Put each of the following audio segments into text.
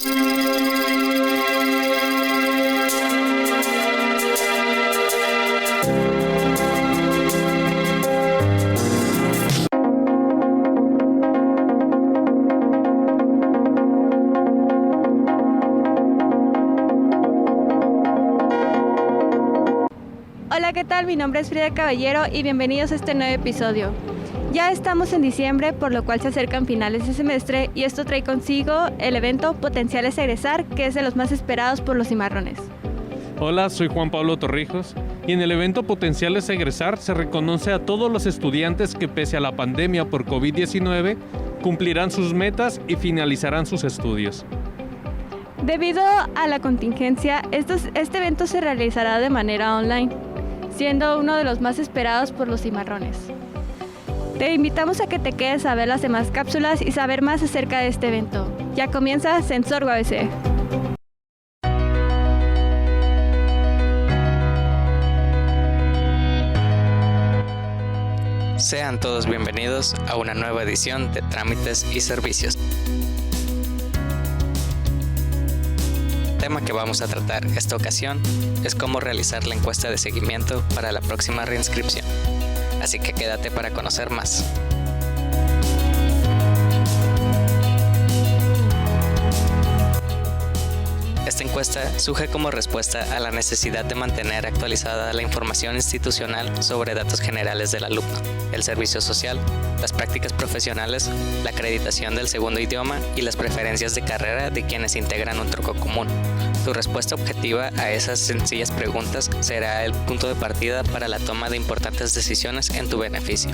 Hola, ¿qué tal? Mi nombre es Frida Caballero y bienvenidos a este nuevo episodio. Ya estamos en diciembre, por lo cual se acercan finales de semestre y esto trae consigo el evento Potenciales Egresar, que es de los más esperados por los cimarrones. Hola, soy Juan Pablo Torrijos y en el evento Potenciales Egresar se reconoce a todos los estudiantes que pese a la pandemia por COVID-19 cumplirán sus metas y finalizarán sus estudios. Debido a la contingencia, este evento se realizará de manera online, siendo uno de los más esperados por los cimarrones. Te invitamos a que te quedes a ver las demás cápsulas y saber más acerca de este evento. Ya comienza Sensor UABC. Sean todos bienvenidos a una nueva edición de Trámites y Servicios. El tema que vamos a tratar esta ocasión es cómo realizar la encuesta de seguimiento para la próxima reinscripción. Así que quédate para conocer más. Esta encuesta surge como respuesta a la necesidad de mantener actualizada la información institucional sobre datos generales del alumno, el servicio social, las prácticas profesionales, la acreditación del segundo idioma y las preferencias de carrera de quienes integran un tronco común. Tu respuesta objetiva a esas sencillas preguntas será el punto de partida para la toma de importantes decisiones en tu beneficio.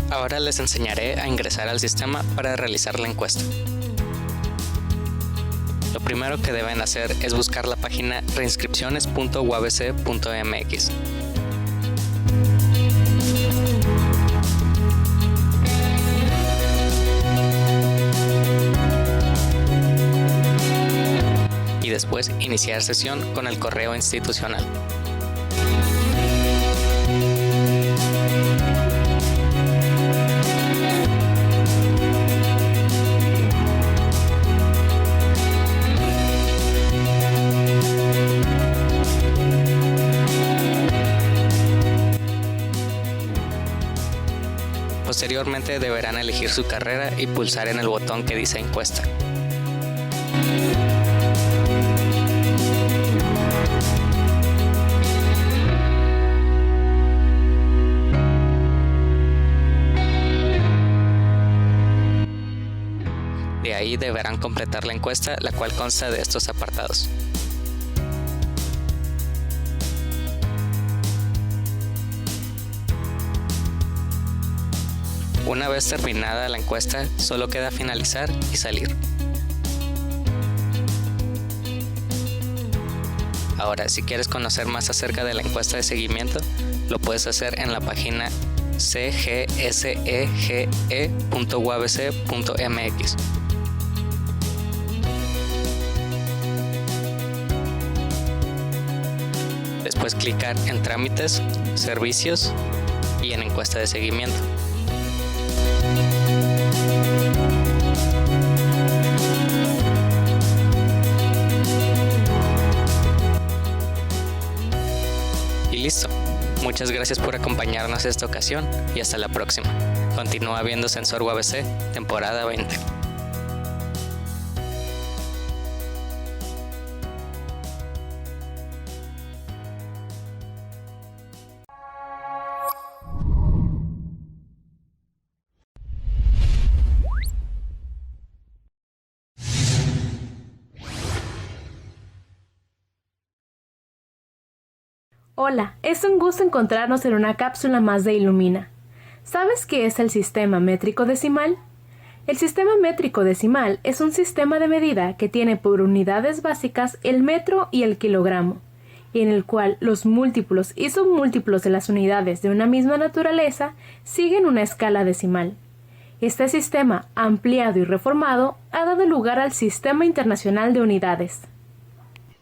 Ahora les enseñaré a ingresar al sistema para realizar la encuesta. Lo primero que deben hacer es buscar la página reinscripciones.uabc.mx. Y después iniciar sesión con el correo institucional. Posteriormente deberán elegir su carrera y pulsar en el botón que dice encuesta. De ahí deberán completar la encuesta, la cual consta de estos apartados. Una vez terminada la encuesta, solo queda finalizar y salir. Ahora, si quieres conocer más acerca de la encuesta de seguimiento, lo puedes hacer en la página cgsege.uabc.mx. Después clicar en Trámites, Servicios y en Encuesta de seguimiento. Y listo. Muchas gracias por acompañarnos esta ocasión y hasta la próxima. Continúa viendo Sensor UABC, temporada 20. Hola, es un gusto encontrarnos en una cápsula más de Ilumina. ¿Sabes qué es el sistema métrico decimal? El sistema métrico decimal es un sistema de medida que tiene por unidades básicas el metro y el kilogramo, y en el cual los múltiplos y submúltiplos de las unidades de una misma naturaleza siguen una escala decimal. Este sistema, ampliado y reformado, ha dado lugar al Sistema Internacional de Unidades.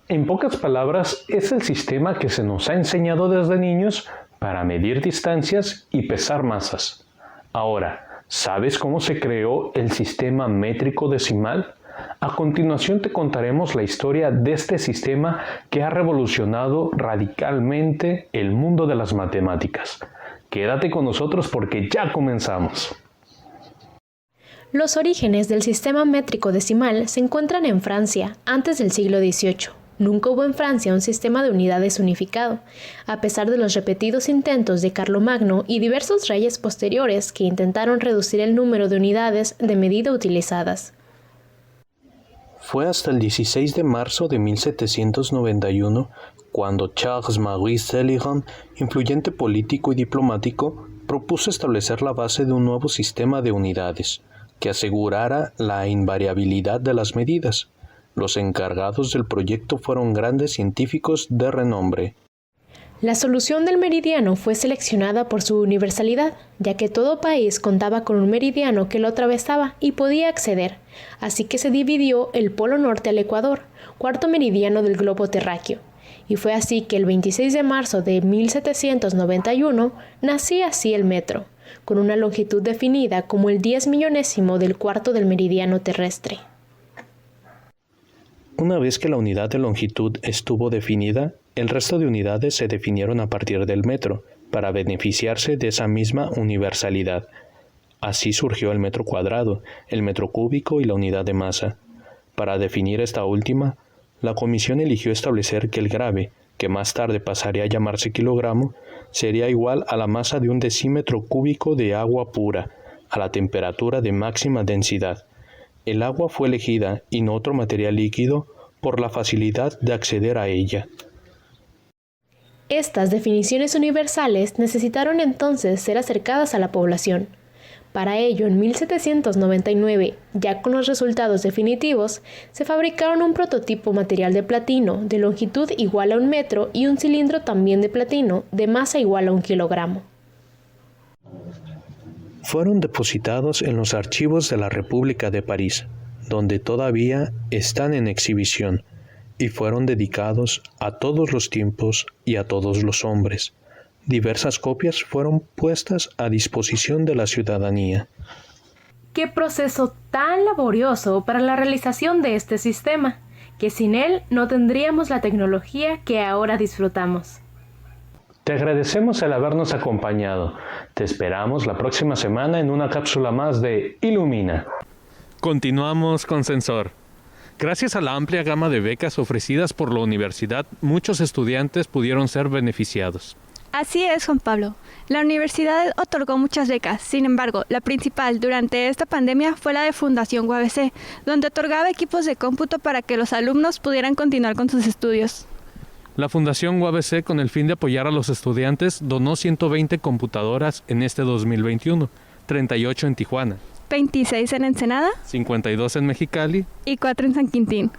En pocas palabras, es el sistema que se nos ha enseñado desde niños para medir distancias y pesar masas. Ahora, ¿sabes cómo se creó el sistema métrico decimal? A continuación te contaremos la historia de este sistema que ha revolucionado radicalmente el mundo de las matemáticas. Quédate con nosotros porque ya comenzamos. Los orígenes del sistema métrico decimal se encuentran en Francia, antes del siglo XVIII. Nunca hubo en Francia un sistema de unidades unificado, a pesar de los repetidos intentos de Carlomagno y diversos reyes posteriores que intentaron reducir el número de unidades de medida utilizadas. Fue hasta el 16 de marzo de 1791 cuando Charles-Marie Céliron, influyente político y diplomático, propuso establecer la base de un nuevo sistema de unidades que asegurara la invariabilidad de las medidas. Los encargados del proyecto fueron grandes científicos de renombre. La solución del meridiano fue seleccionada por su universalidad, ya que todo país contaba con un meridiano que lo atravesaba y podía acceder, así que se dividió el Polo Norte al Ecuador, cuarto meridiano del globo terráqueo, y fue así que el 26 de marzo de 1791 nacía así el metro, con una longitud definida como el 10 millonésimo del cuarto del meridiano terrestre. Una vez que la unidad de longitud estuvo definida, el resto de unidades se definieron a partir del metro, para beneficiarse de esa misma universalidad. Así surgió el metro cuadrado, el metro cúbico y la unidad de masa. Para definir esta última, la comisión eligió establecer que el grave, que más tarde pasaría a llamarse kilogramo, sería igual a la masa de un decímetro cúbico de agua pura, a la temperatura de máxima densidad. El agua fue elegida, y no otro material líquido, por la facilidad de acceder a ella. Estas definiciones universales necesitaron entonces ser acercadas a la población. Para ello, en 1799, ya con los resultados definitivos, se fabricaron un prototipo material de platino de longitud igual a 1 metro y un cilindro también de platino de masa igual a 1 kilogramo. Fueron depositados en los archivos de la República de París, donde todavía están en exhibición, y fueron dedicados a todos los tiempos y a todos los hombres. Diversas copias fueron puestas a disposición de la ciudadanía. ¡Qué proceso tan laborioso para la realización de este sistema! Que sin él no tendríamos la tecnología que ahora disfrutamos. Te agradecemos el habernos acompañado. Te esperamos la próxima semana en una cápsula más de Ilumina. Continuamos con Sensor. Gracias a la amplia gama de becas ofrecidas por la universidad, muchos estudiantes pudieron ser beneficiados. Así es, Juan Pablo. La universidad otorgó muchas becas. Sin embargo, la principal durante esta pandemia fue la de Fundación UABC, donde otorgaba equipos de cómputo para que los alumnos pudieran continuar con sus estudios. La Fundación UABC, con el fin de apoyar a los estudiantes, donó 120 computadoras en este 2021, 38 en Tijuana, 26 en Ensenada, 52 en Mexicali y 4 en San Quintín.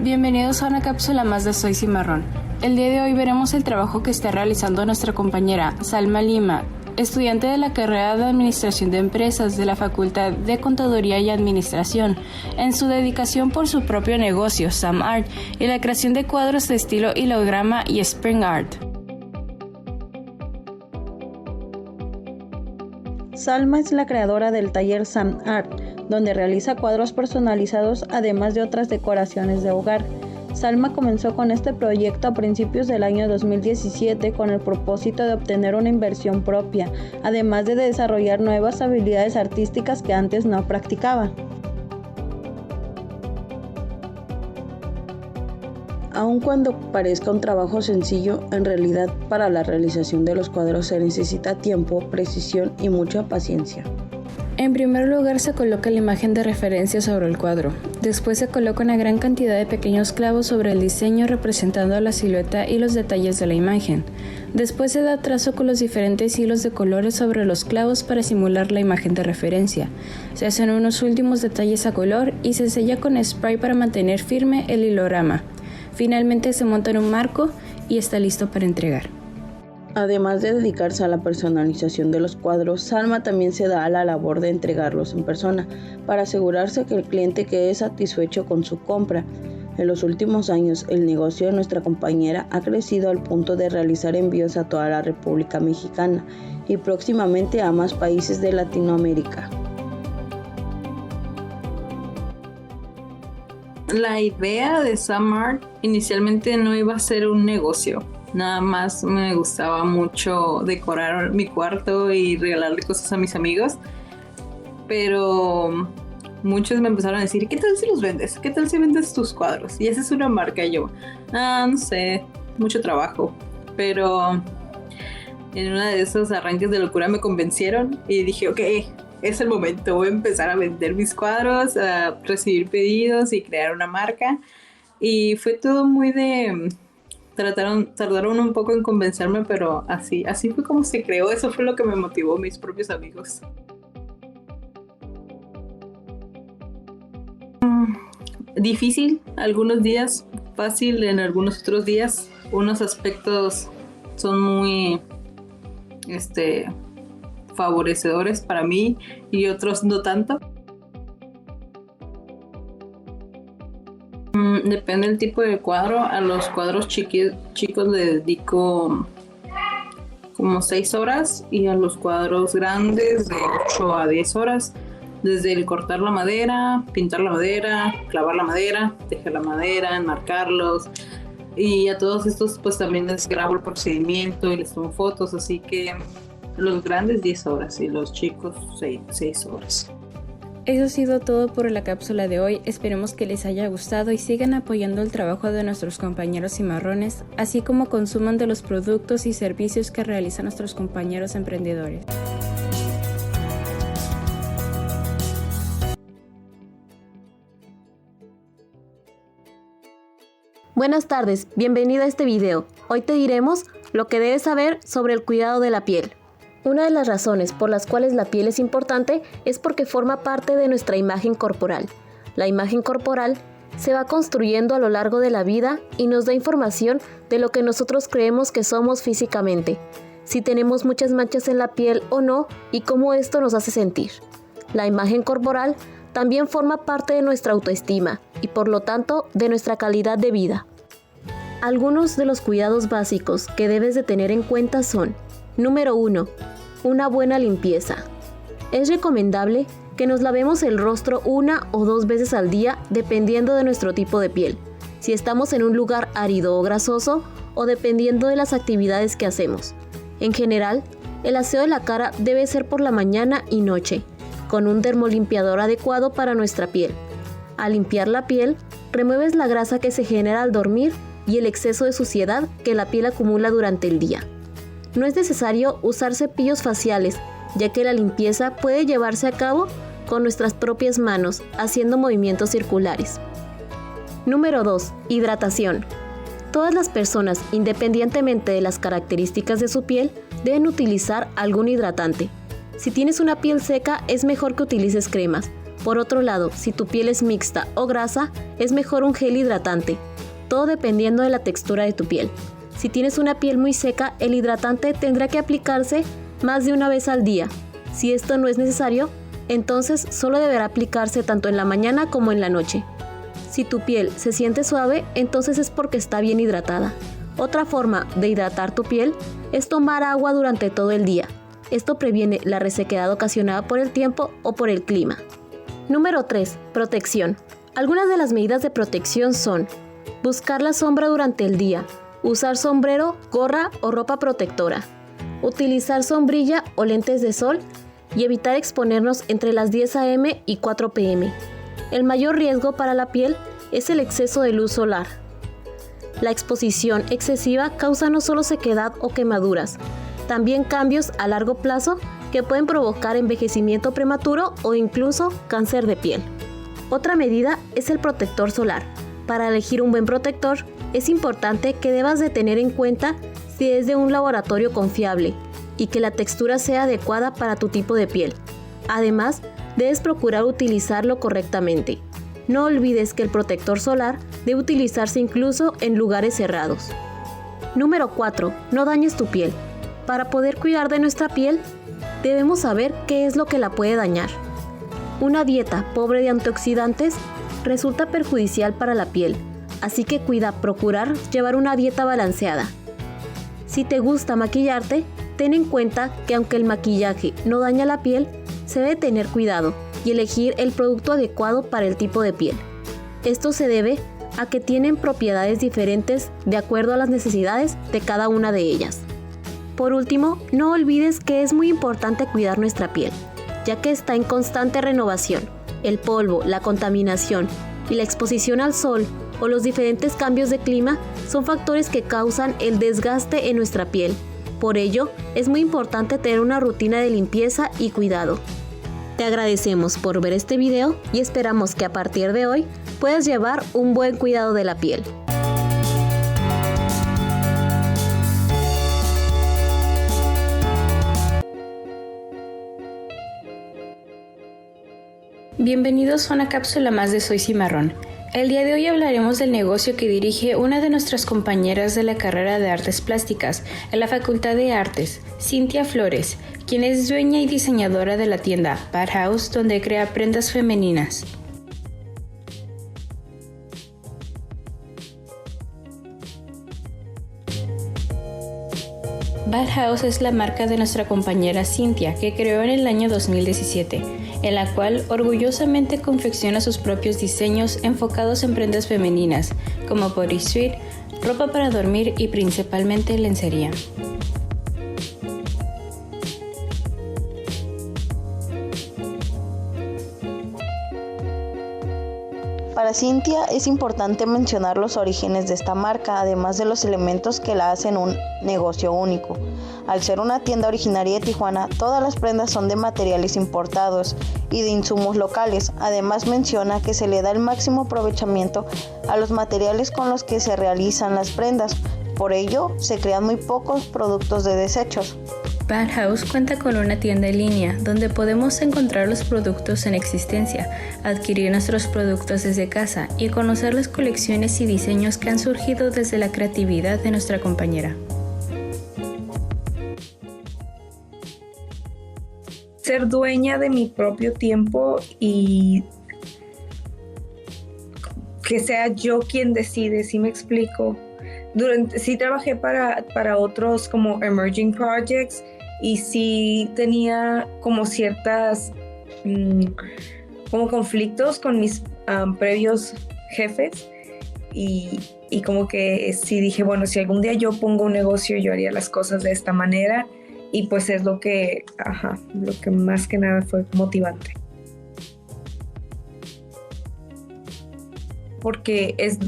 Bienvenidos a una cápsula más de Soy Cimarrón. El día de hoy veremos el trabajo que está realizando nuestra compañera Salma Lima, estudiante de la carrera de Administración de Empresas de la Facultad de Contaduría y Administración, en su dedicación por su propio negocio, Sam Art, y la creación de cuadros de estilo hilograma y Spring Art. Salma es la creadora del taller Sam Art, donde realiza cuadros personalizados además de otras decoraciones de hogar. Salma comenzó con este proyecto a principios del año 2017 con el propósito de obtener una inversión propia, además de desarrollar nuevas habilidades artísticas que antes no practicaba. Aun cuando parezca un trabajo sencillo, en realidad para la realización de los cuadros se necesita tiempo, precisión y mucha paciencia. En primer lugar se coloca la imagen de referencia sobre el cuadro. Después se coloca una gran cantidad de pequeños clavos sobre el diseño representando la silueta y los detalles de la imagen. Después se da trazo con los diferentes hilos de colores sobre los clavos para simular la imagen de referencia. Se hacen unos últimos detalles a color y se sella con spray para mantener firme el hilograma. Finalmente se monta en un marco y está listo para entregar. Además de dedicarse a la personalización de los cuadros, Salma también se da a la labor de entregarlos en persona, para asegurarse que el cliente quede satisfecho con su compra. En los últimos años, el negocio de nuestra compañera ha crecido al punto de realizar envíos a toda la República Mexicana y próximamente a más países de Latinoamérica. La idea de SamArt inicialmente no iba a ser un negocio. Nada más me gustaba mucho decorar mi cuarto y regalarle cosas a mis amigos. Pero muchos me empezaron a decir, ¿qué tal si los vendes? ¿Qué tal si vendes tus cuadros? Y esa es una marca. Y yo, no sé, mucho trabajo. Pero en uno de esos arranques de locura me convencieron y dije, ok, es el momento. Voy a empezar a vender mis cuadros, a recibir pedidos y crear una marca. Y fue todo muy de... Tardaron un poco en convencerme, pero así fue como se creó. Eso fue lo que me motivó, mis propios amigos. Difícil algunos días, fácil en algunos otros días. Unos aspectos son muy favorecedores para mí y otros no tanto. Depende del tipo de cuadro. A los cuadros chicos le dedico como 6 horas y a los cuadros grandes de 8 a 10 horas. Desde el cortar la madera, pintar la madera, clavar la madera, tejer la madera, enmarcarlos. Y a todos estos pues también les grabo el procedimiento y les tomo fotos. Así que los grandes 10 horas y los chicos 6 horas. Eso ha sido todo por la cápsula de hoy. Esperemos que les haya gustado y sigan apoyando el trabajo de nuestros compañeros cimarrones, así como consuman de los productos y servicios que realizan nuestros compañeros emprendedores. Buenas tardes, bienvenido a este video. Hoy te diremos lo que debes saber sobre el cuidado de la piel. Una de las razones por las cuales la piel es importante es porque forma parte de nuestra imagen corporal. La imagen corporal se va construyendo a lo largo de la vida y nos da información de lo que nosotros creemos que somos físicamente, si tenemos muchas manchas en la piel o no y cómo esto nos hace sentir. La imagen corporal también forma parte de nuestra autoestima y por lo tanto de nuestra calidad de vida. Algunos de los cuidados básicos que debes de tener en cuenta son: número 1. Una buena limpieza. Es recomendable que nos lavemos el rostro 1 o 2 veces al día dependiendo de nuestro tipo de piel, si estamos en un lugar árido o grasoso o dependiendo de las actividades que hacemos. En general, el aseo de la cara debe ser por la mañana y noche, con un dermolimpiador adecuado para nuestra piel. Al limpiar la piel, remueves la grasa que se genera al dormir y el exceso de suciedad que la piel acumula durante el día. No es necesario usar cepillos faciales, ya que la limpieza puede llevarse a cabo con nuestras propias manos, haciendo movimientos circulares. Número 2. Hidratación. Todas las personas, independientemente de las características de su piel, deben utilizar algún hidratante. Si tienes una piel seca, es mejor que utilices cremas. Por otro lado, si tu piel es mixta o grasa, es mejor un gel hidratante. Todo dependiendo de la textura de tu piel. Si tienes una piel muy seca, el hidratante tendrá que aplicarse más de una vez al día. Si esto no es necesario, entonces solo deberá aplicarse tanto en la mañana como en la noche. Si tu piel se siente suave, entonces es porque está bien hidratada. Otra forma de hidratar tu piel es tomar agua durante todo el día. Esto previene la resequedad ocasionada por el tiempo o por el clima. Número 3. Protección. Algunas de las medidas de protección son: buscar la sombra durante el día, usar sombrero, gorra o ropa protectora, utilizar sombrilla o lentes de sol y evitar exponernos entre las 10 a.m. y 4 p.m. El mayor riesgo para la piel es el exceso de luz solar. La exposición excesiva causa no solo sequedad o quemaduras, también cambios a largo plazo que pueden provocar envejecimiento prematuro o incluso cáncer de piel. Otra medida es el protector solar. Para elegir un buen protector, es importante que debas de tener en cuenta si es de un laboratorio confiable y que la textura sea adecuada para tu tipo de piel. Además, debes procurar utilizarlo correctamente. No olvides que el protector solar debe utilizarse incluso en lugares cerrados. Número 4. No dañes tu piel. Para poder cuidar de nuestra piel, debemos saber qué es lo que la puede dañar. Una dieta pobre de antioxidantes resulta perjudicial para la piel, así que cuida procurar llevar una dieta balanceada. Si te gusta maquillarte, ten en cuenta que aunque el maquillaje no daña la piel, se debe tener cuidado y elegir el producto adecuado para el tipo de piel. Esto se debe a que tienen propiedades diferentes de acuerdo a las necesidades de cada una de ellas. Por último, no olvides que es muy importante cuidar nuestra piel, ya que está en constante renovación. El polvo, la contaminación y la exposición al sol o los diferentes cambios de clima son factores que causan el desgaste en nuestra piel. Por ello, es muy importante tener una rutina de limpieza y cuidado. Te agradecemos por ver este video y esperamos que a partir de hoy puedas llevar un buen cuidado de la piel. Bienvenidos a una cápsula más de Soy Cimarrón. El día de hoy hablaremos del negocio que dirige una de nuestras compañeras de la carrera de Artes Plásticas en la Facultad de Artes, Cintia Flores, quien es dueña y diseñadora de la tienda Bad House, donde crea prendas femeninas. Bad House es la marca de nuestra compañera Cintia, que creó en el año 2017, en la cual orgullosamente confecciona sus propios diseños enfocados en prendas femeninas, como bodysuit, ropa para dormir y principalmente lencería. Para Cintia es importante mencionar los orígenes de esta marca, además de los elementos que la hacen un negocio único. Al ser una tienda originaria de Tijuana, todas las prendas son de materiales importados y de insumos locales. Además menciona que se le da el máximo aprovechamiento a los materiales con los que se realizan las prendas. Por ello, se crean muy pocos productos de desechos. Bad House cuenta con una tienda en línea donde podemos encontrar los productos en existencia, adquirir nuestros productos desde casa y conocer las colecciones y diseños que han surgido desde la creatividad de nuestra compañera. Ser dueña de mi propio tiempo y que sea yo quien decide, ¿sí me explico? Sí trabajé para otros como emerging projects y sí tenía como ciertas como conflictos con mis previos jefes y como que sí dije, bueno, si algún día yo pongo un negocio yo haría las cosas de esta manera y pues es lo que más que nada fue motivante. Porque es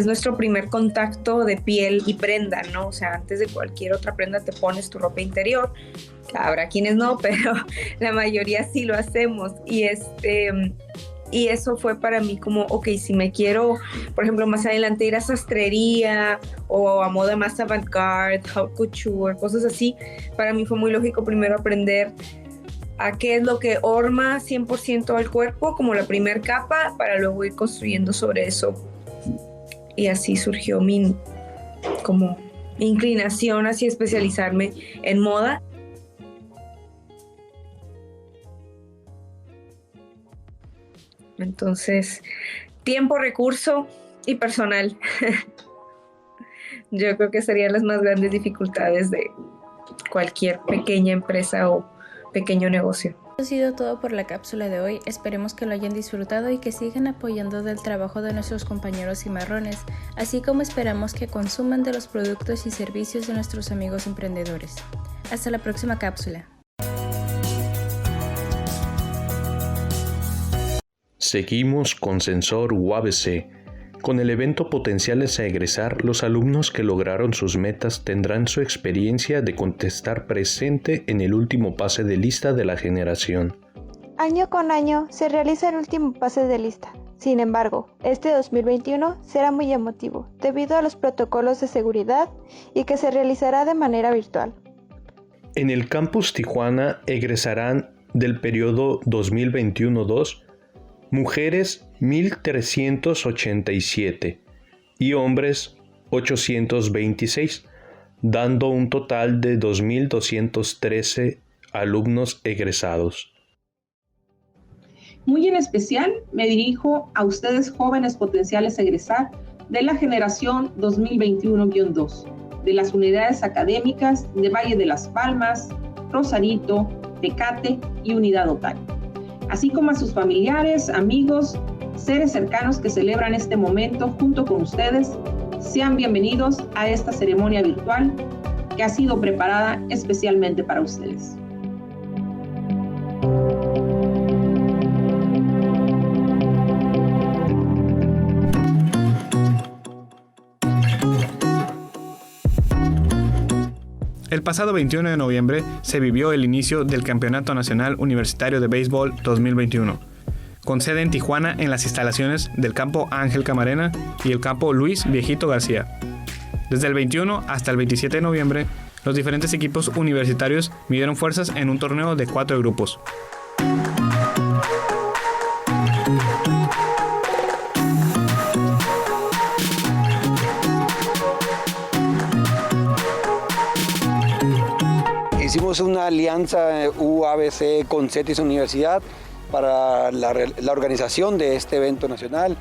nuestro primer contacto de piel y prenda, ¿no? O sea, antes de cualquier otra prenda te pones tu ropa interior. Habrá quienes no, pero la mayoría sí lo hacemos. Y eso fue para mí como, ok, si me quiero, por ejemplo, más adelante ir a sastrería o a moda más avant-garde, haute couture, cosas así, para mí fue muy lógico primero aprender a qué es lo que horma 100% al cuerpo como la primer capa para luego ir construyendo sobre eso. Y así surgió mi inclinación hacia especializarme en moda. Entonces, tiempo, recurso y personal. Yo creo que serían las más grandes dificultades de cualquier pequeña empresa o pequeño negocio. Esto ha sido todo por la cápsula de hoy. Esperemos que lo hayan disfrutado y que sigan apoyando del trabajo de nuestros compañeros cimarrones, así como esperamos que consuman de los productos y servicios de nuestros amigos emprendedores. Hasta la próxima cápsula. Seguimos con Sensor UABC. Con el evento Potenciales a Egresar, los alumnos que lograron sus metas tendrán su experiencia de contestar presente en el último pase de lista de la generación. Año con año se realiza el último pase de lista. Sin embargo, este 2021 será muy emotivo debido a los protocolos de seguridad y que se realizará de manera virtual. En el campus Tijuana egresarán del periodo 2021-2 mujeres 1,387 y hombres 826, dando un total de 2,213 alumnos egresados. Muy en especial me dirijo a ustedes jóvenes potenciales a egresar de la generación 2021-2, de las unidades académicas de Valle de las Palmas, Rosarito, Tecate y Unidad Otario, así como a sus familiares, amigos, seres cercanos que celebran este momento junto con ustedes. Sean bienvenidos a esta ceremonia virtual que ha sido preparada especialmente para ustedes. El pasado 21 de noviembre se vivió el inicio del Campeonato Nacional Universitario de Béisbol 2021, con sede en Tijuana en las instalaciones del campo Ángel Camarena y el campo Luis Viejito García. Desde el 21 hasta el 27 de noviembre, los diferentes equipos universitarios midieron fuerzas en un torneo de 4 grupos. Hicimos una alianza UABC con CETIS Universidad para la organización de este evento nacional.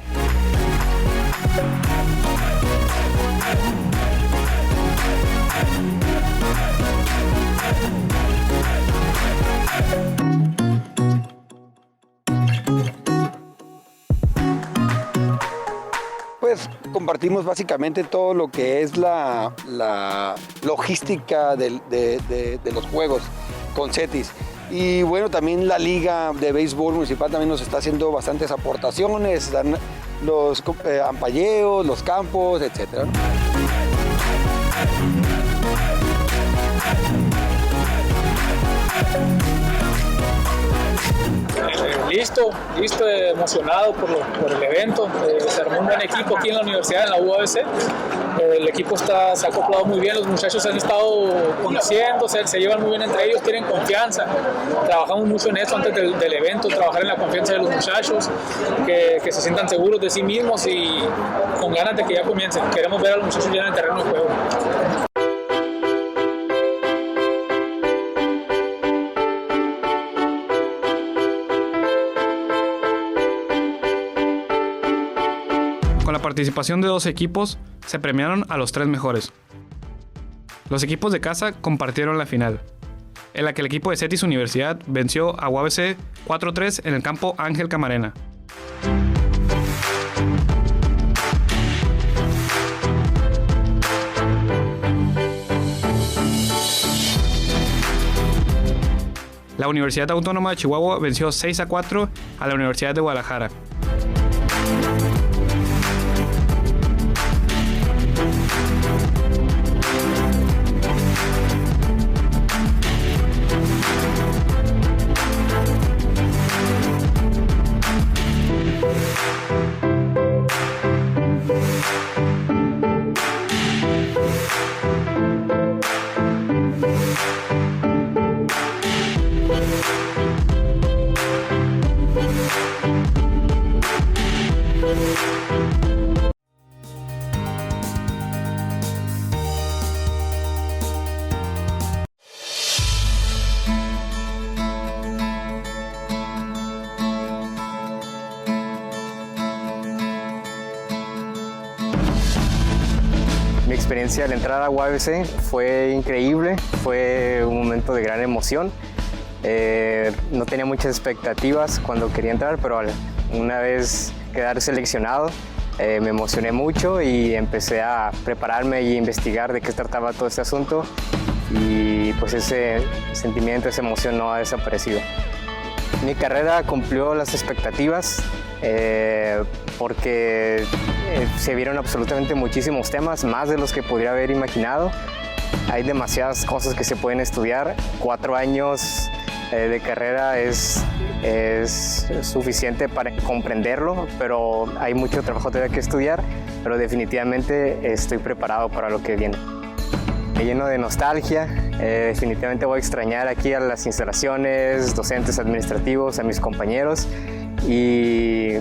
Pues compartimos básicamente todo lo que es la logística de los juegos con CETIS. Y bueno, también la Liga de Béisbol Municipal también nos está haciendo bastantes aportaciones, dan los ampalleos, los campos, etc. Listo, emocionado por el evento. Se armó un buen equipo aquí en la universidad, en la UABC. El equipo se ha acoplado muy bien, los muchachos han estado conociendo, se llevan muy bien entre ellos, tienen confianza. Trabajamos mucho en eso antes del evento, trabajar en la confianza de los muchachos, que se sientan seguros de sí mismos y con ganas de que ya comiencen. Queremos ver a los muchachos ya en el terreno de juego. Con la participación de 2 equipos, se premiaron a los 3 mejores. Los equipos de casa compartieron la final, en la que el equipo de CETIS Universidad venció a UABC 4-3 en el campo Ángel Camarena. La Universidad Autónoma de Chihuahua venció 6-4 a la Universidad de Guadalajara. Mi experiencia al entrar a UABC fue increíble, fue un momento de gran emoción. No tenía muchas expectativas cuando quería entrar, pero una vez quedar seleccionado me emocioné mucho y empecé a prepararme y investigar de qué trataba todo este asunto, y pues ese sentimiento, esa emoción no ha desaparecido. Mi carrera cumplió las expectativas porque se vieron absolutamente muchísimos temas, más de los que podría haber imaginado. Hay demasiadas cosas que se pueden estudiar. 4 años de carrera es suficiente para comprenderlo, pero hay mucho trabajo todavía que estudiar, pero definitivamente estoy preparado para lo que viene. Me lleno de nostalgia, definitivamente voy a extrañar aquí a las instalaciones, docentes administrativos, a mis compañeros, y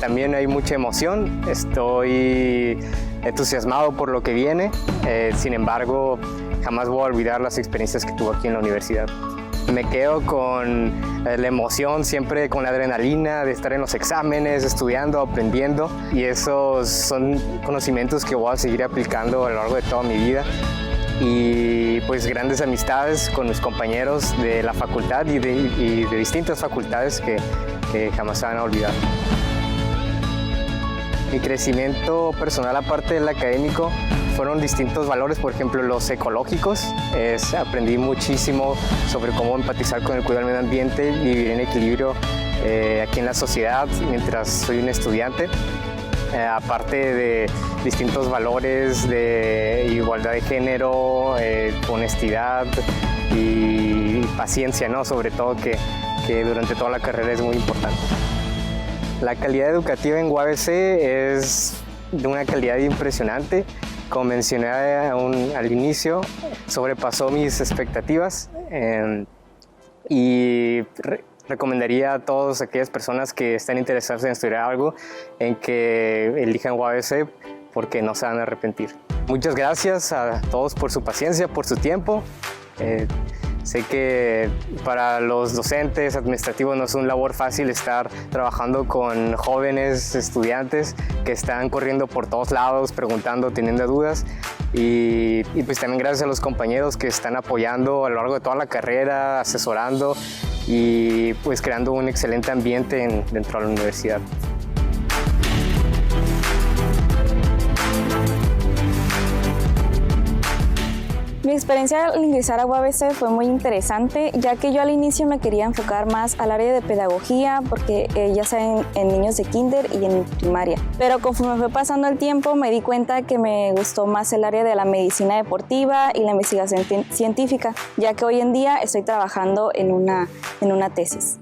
también hay mucha emoción. Estoy entusiasmado por lo que viene, sin embargo jamás voy a olvidar las experiencias que tuve aquí en la universidad. Me quedo con la emoción, siempre con la adrenalina de estar en los exámenes, estudiando, aprendiendo, y esos son conocimientos que voy a seguir aplicando a lo largo de toda mi vida. Y pues grandes amistades con mis compañeros de la facultad y de distintas facultades que jamás se van a olvidar. Mi crecimiento personal, aparte del académico, fueron distintos valores, por ejemplo los ecológicos. Aprendí muchísimo sobre cómo empatizar con el cuidado del medio ambiente y vivir en equilibrio aquí en la sociedad mientras soy un estudiante. Aparte de distintos valores de igualdad de género, honestidad y paciencia, ¿no? Sobre todo que durante toda la carrera es muy importante. La calidad educativa en UABC es de una calidad impresionante. Como mencioné al inicio, sobrepasó mis expectativas y recomendaría a todas aquellas personas que estén interesadas en estudiar algo en que elijan UABC porque no se van a arrepentir. Muchas gracias a todos por su paciencia, por su tiempo. Sé que para los docentes administrativos no es una labor fácil estar trabajando con jóvenes estudiantes que están corriendo por todos lados, preguntando, teniendo dudas. Y pues también gracias a los compañeros que están apoyando a lo largo de toda la carrera, asesorando y pues creando un excelente ambiente dentro de la universidad. Mi experiencia al ingresar a UABC fue muy interesante, ya que yo al inicio me quería enfocar más al área de pedagogía, porque ya sea en niños de kinder y en primaria. Pero conforme fue pasando el tiempo me di cuenta que me gustó más el área de la medicina deportiva y la investigación científica, ya que hoy en día estoy trabajando en una tesis.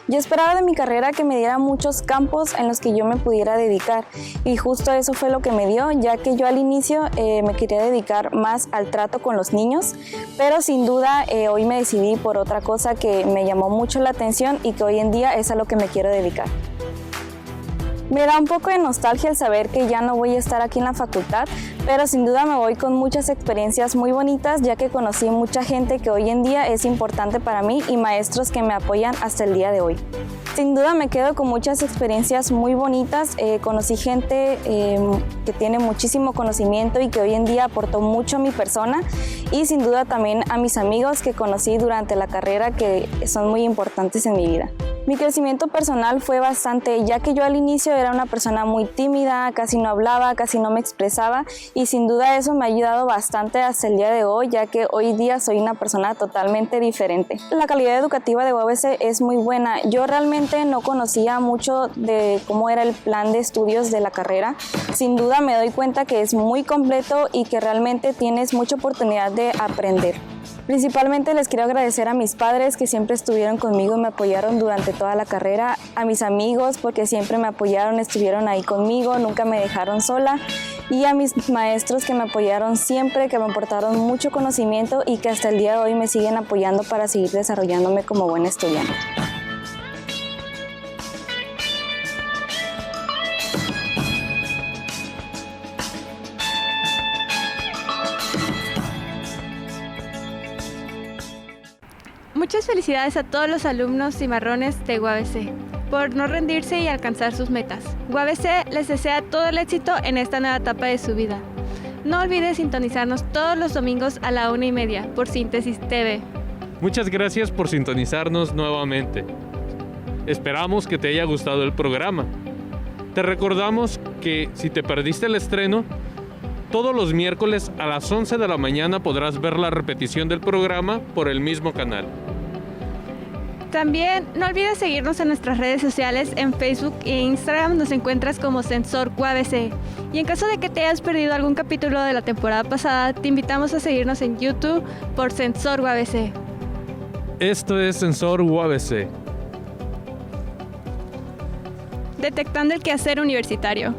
Yo esperaba de mi carrera que me diera muchos campos en los que yo me pudiera dedicar y justo eso fue lo que me dio, ya que yo al inicio me quería dedicar más al trato con los niños, pero sin duda hoy me decidí por otra cosa que me llamó mucho la atención y que hoy en día es a lo que me quiero dedicar. Me da un poco de nostalgia el saber que ya no voy a estar aquí en la facultad, pero sin duda me voy con muchas experiencias muy bonitas, ya que conocí mucha gente que hoy en día es importante para mí y maestros que me apoyan hasta el día de hoy. Sin duda me quedo con muchas experiencias muy bonitas, conocí gente que tiene muchísimo conocimiento y que hoy en día aportó mucho a mi persona y sin duda también a mis amigos que conocí durante la carrera que son muy importantes en mi vida. Mi crecimiento personal fue bastante, ya que yo al inicio era una persona muy tímida, casi no hablaba, casi no me expresaba y sin duda eso me ha ayudado bastante hasta el día de hoy, ya que hoy día soy una persona totalmente diferente. La calidad educativa de UABC es muy buena. Yo realmente no conocía mucho de cómo era el plan de estudios de la carrera. Sin duda me doy cuenta que es muy completo y que realmente tienes mucha oportunidad de aprender. Principalmente les quiero agradecer a mis padres que siempre estuvieron conmigo y me apoyaron durante toda la carrera, a mis amigos porque siempre me apoyaron, estuvieron ahí conmigo, nunca me dejaron sola y a mis maestros que me apoyaron siempre, que me aportaron mucho conocimiento y que hasta el día de hoy me siguen apoyando para seguir desarrollándome como buena estudiante. Muchas felicidades a todos los alumnos cimarrones de UABC por no rendirse y alcanzar sus metas. UABC les desea todo el éxito en esta nueva etapa de su vida. No olvides sintonizarnos todos los domingos a la 1:30 por Síntesis TV. Muchas gracias por sintonizarnos nuevamente. Esperamos que te haya gustado el programa. Te recordamos que si te perdiste el estreno, todos los miércoles a las 11 de la mañana podrás ver la repetición del programa por el mismo canal. También no olvides seguirnos en nuestras redes sociales. En Facebook e Instagram nos encuentras como Sensor UABC. Y en caso de que te hayas perdido algún capítulo de la temporada pasada, te invitamos a seguirnos en YouTube por Sensor UABC. Esto es Sensor UABC. Detectando el quehacer universitario.